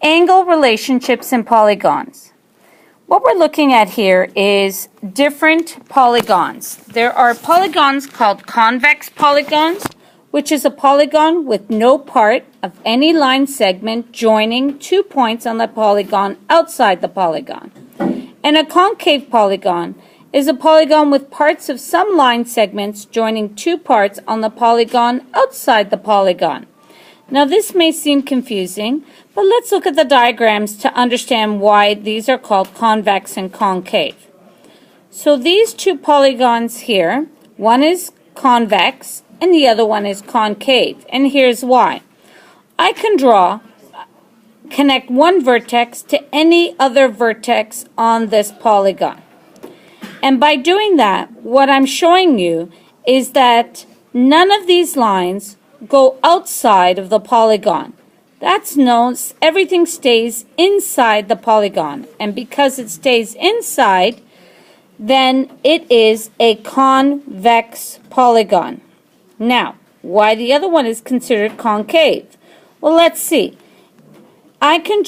Angle relationships in polygons. What we're looking at here is different polygons. There are polygons called convex polygons, which is a polygon with no part of any line segment joining 2 points on the polygon outside the polygon. And a concave polygon is a polygon with parts of some line segments joining 2 parts on the polygon outside the polygon. Now this may seem confusing, but let's look at the diagrams to understand why these are called convex and concave. So these 2 polygons here, one is convex and the other one is concave, and here's why. I can connect one vertex to any other vertex on this polygon. And by doing that, what I'm showing you is that none of these lines go outside of the polygon. That's known, everything stays inside the polygon. And because it stays inside, then it is a convex polygon. Now, why the other one is considered concave? Well, let's see. I can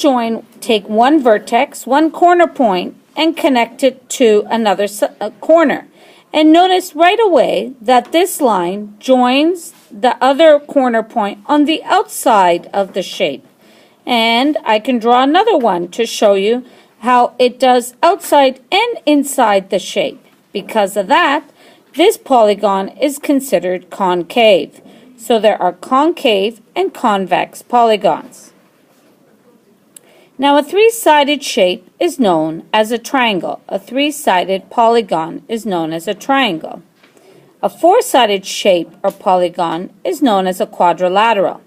take one vertex, one corner point, and connect it to another corner. And notice right away that this line joins the other corner point on the outside of the shape. And I can draw another one to show you how it does outside and inside the shape. Because of that, this polygon is considered concave. So there are concave and convex polygons. Now a 3-sided shape is known as a triangle. A 3-sided polygon is known as a triangle. A 4-sided shape or polygon is known as a quadrilateral.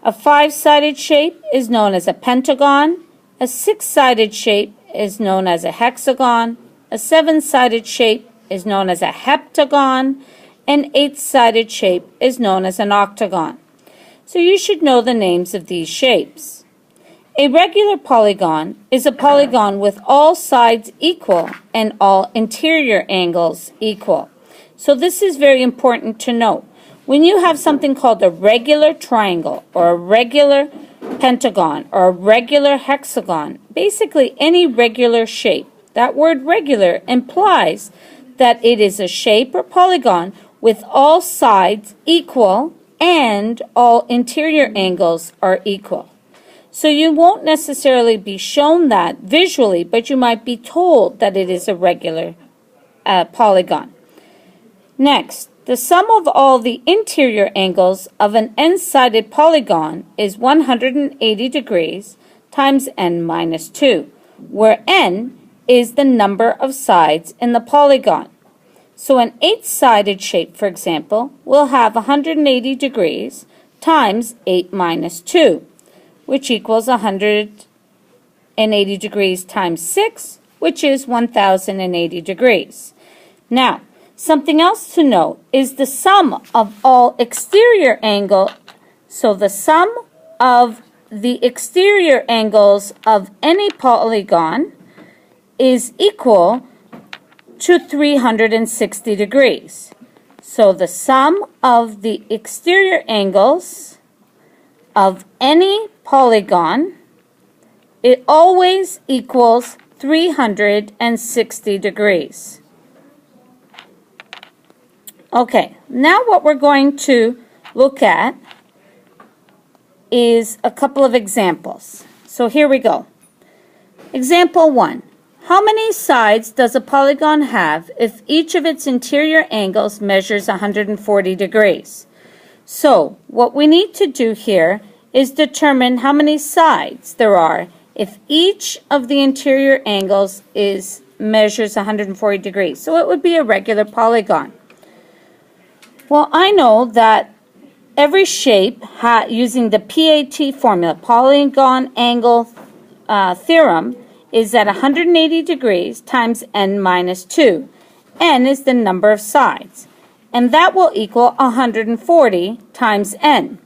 A 5-sided shape is known as a pentagon. A 6-sided shape is known as a hexagon. A 7-sided shape is known as a heptagon. An 8-sided shape is known as an octagon. So you should know the names of these shapes. A regular polygon is a polygon with all sides equal and all interior angles equal. So this is very important to note. When you have something called a regular triangle or a regular pentagon or a regular hexagon, basically any regular shape, that word regular implies that it is a shape or polygon with all sides equal and all interior angles are equal. So you won't necessarily be shown that visually, but you might be told that it is a regular polygon. Next, the sum of all the interior angles of an n-sided polygon is 180 degrees times n minus 2, where n is the number of sides in the polygon. So an 8-sided shape, for example, will have 180 degrees times 8 minus 2. Which equals 180 degrees times 6, which is 1,080 degrees. Now, something else to note is the sum of all exterior angles. So the sum of the exterior angles of any polygon is equal to 360 degrees. So the sum of the exterior angles of any polygon, it always equals 360 degrees. Okay, now what we're going to look at is a couple of examples. So here we go. Example 1. How many sides does a polygon have if each of its interior angles measures 140 degrees? So what we need to do here is determine how many sides there are if each of the interior angles measures 140 degrees. So it would be a regular polygon. Well, I know that every shape using the PAT formula, Polygon Angle Theorem, is at 180 degrees times n minus 2. N is the number of sides. And that will equal 140 times n.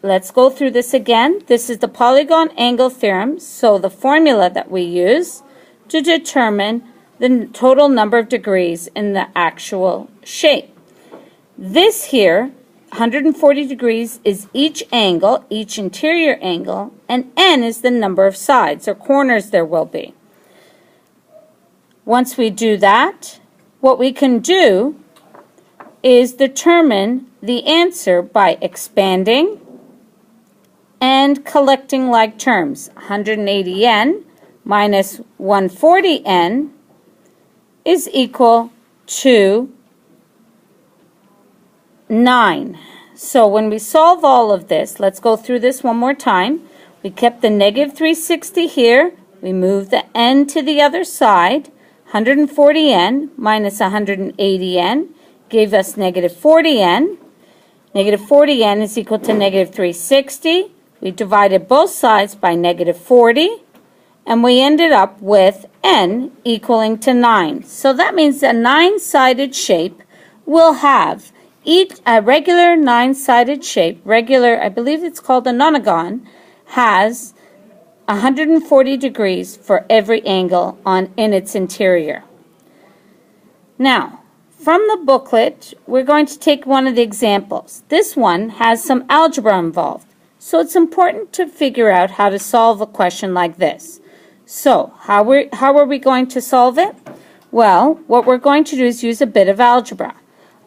Let's go through this again. This is the Polygon Angle Theorem, so the formula that we use to determine the total number of degrees in the actual shape. This here 140 degrees is each angle, each interior angle, and n is the number of sides or corners there will be. Once we do that, what we can do is determine the answer by expanding and collecting like terms. 180n minus 140n is equal to 9. So when we solve all of this, let's go through this one more time. We kept the negative 360 here. We moved the n to the other side. 140n minus 180n gave us negative 40n. Negative 40n is equal to negative 360. We divided both sides by negative 40. And we ended up with n equaling to 9. So that means a 9-sided shape will have a regular 9-sided shape, I believe it's called a nonagon, has 140 degrees for every angle in its interior. Now, from the booklet, we're going to take one of the examples. This one has some algebra involved, so it's important to figure out how to solve a question like this. So, how are we going to solve it? Well, what we're going to do is use a bit of algebra.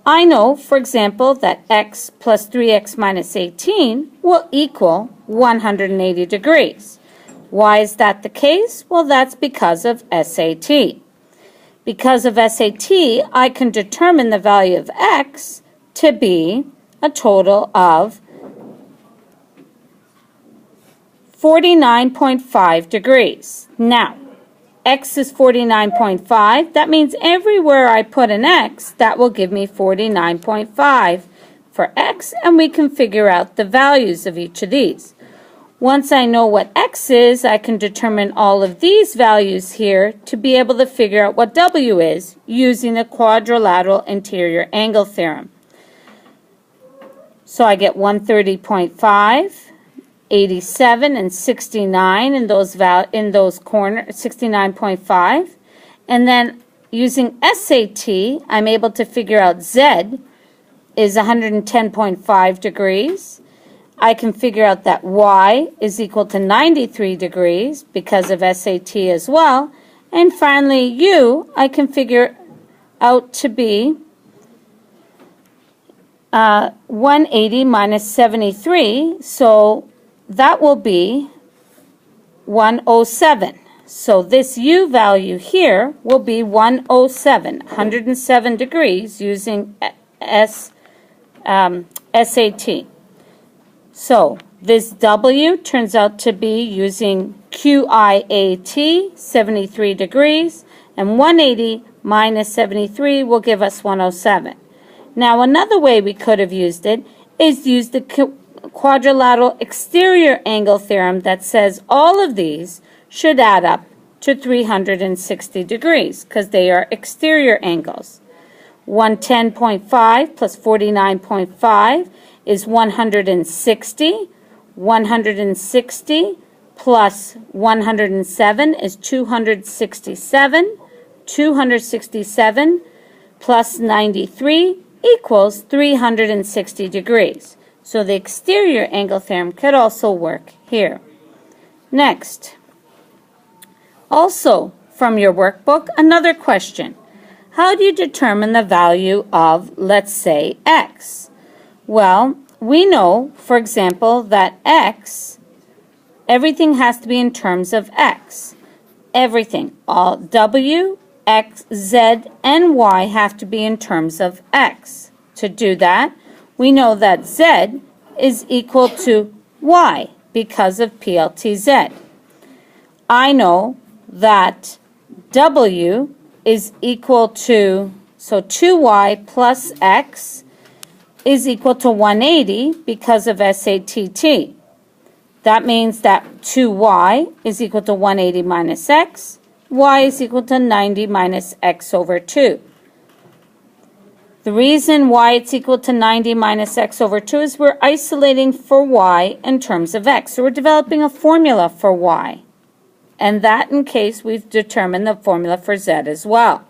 I know, for example, that x plus 3x minus 18 will equal 180 degrees. Why is that the case? Well, that's because of SAT. Because of SAT, I can determine the value of x to be a total of 49.5 degrees. Now, x is 49.5. That means everywhere I put an x, that will give me 49.5 for x, and we can figure out the values of each of these. Once I know what x is, I can determine all of these values here to be able to figure out what w is using the quadrilateral interior angle theorem. So I get 130.5. 87 and 69 in those corners, 69.5. And then using SAT, I'm able to figure out Z is 110.5 degrees. I can figure out that Y is equal to 93 degrees because of SAT as well. And finally, U, I can figure out to be 180 minus 73. So that will be 107. So this U value here will be 107 degrees using SAT. So this W turns out to be using QIAT, 73 degrees, and 180 minus 73 will give us 107. Now another way we could have used it is use the quadrilateral exterior angle theorem that says all of these should add up to 360 degrees because they are exterior angles. 110.5 plus 49.5 is 160. 160 plus 107 is 267. 267 plus 93 equals 360 degrees. So the exterior angle theorem could also work here. Next, also from your workbook, another question. How do you determine the value of, let's say, x? Well, we know, for example, that x, everything has to be in terms of x. Everything, all w, x, z, and y have to be in terms of x. To do that, we know that z is equal to y because of PLTZ. I know that w is equal to, so 2y plus x is equal to 180 because of SATT. That means that 2y is equal to 180 minus x. Y is equal to 90 minus x over 2. The reason why it's equal to 90 minus x over 2 is we're isolating for y in terms of x. So we're developing a formula for y. And that in case we've determined the formula for z as well.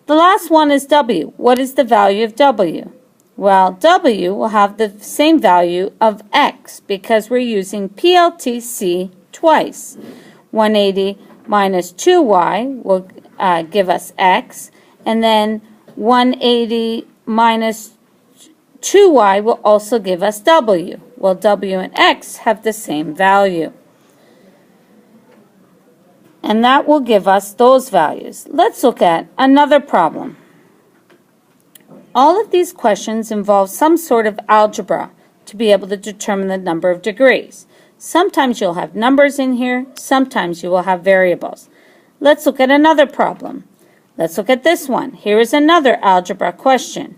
The last one is w. What is the value of w? Well, W will have the same value of X because we're using PLTC twice. 180 minus 2y will give us X, and then 180 minus 2y will also give us W. Well, W and X have the same value. And that will give us those values. Let's look at another problem. All of these questions involve some sort of algebra to be able to determine the number of degrees. Sometimes you'll have numbers in here, sometimes you will have variables. Let's look at another problem. Let's look at this one. Here is another algebra question.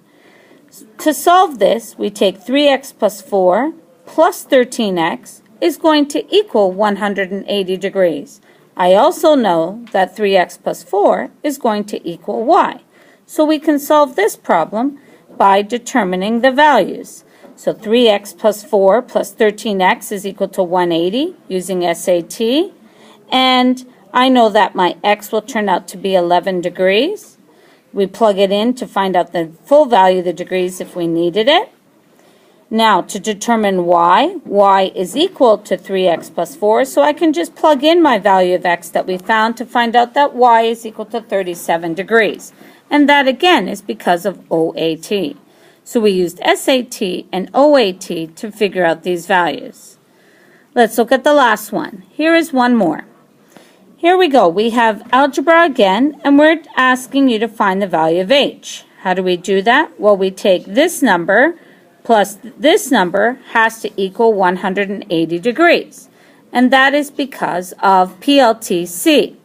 To solve this, we take 3x plus 4 plus 13x is going to equal 180 degrees. I also know that 3x plus 4 is going to equal y. So we can solve this problem by determining the values. So 3x plus 4 plus 13x is equal to 180 using SAT. And I know that my x will turn out to be 11 degrees. We plug it in to find out the full value of the degrees if we needed it. Now to determine y is equal to 3x plus 4, so I can just plug in my value of x that we found to find out that y is equal to 37 degrees. And that again is because of OAT. So we used SAT and OAT to figure out these values. Let's look at the last one. Here is one more. Here we go. We have algebra again, and we're asking you to find the value of h. How do we do that? Well, we take this number plus this number has to equal 180 degrees. And that is because of PLTC.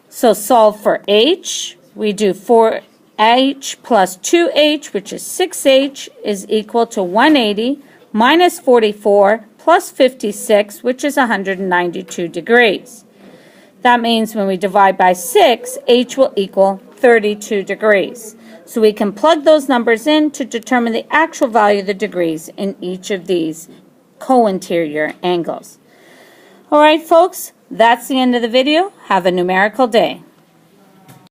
So solve for h. We do 4h plus 2h, which is 6h, is equal to 180 minus 44 plus 56, which is 192 degrees. That means when we divide by 6, h will equal 32 degrees. So we can plug those numbers in to determine the actual value of the degrees in each of these co-interior angles. All right, folks, that's the end of the video. Have a numerical day.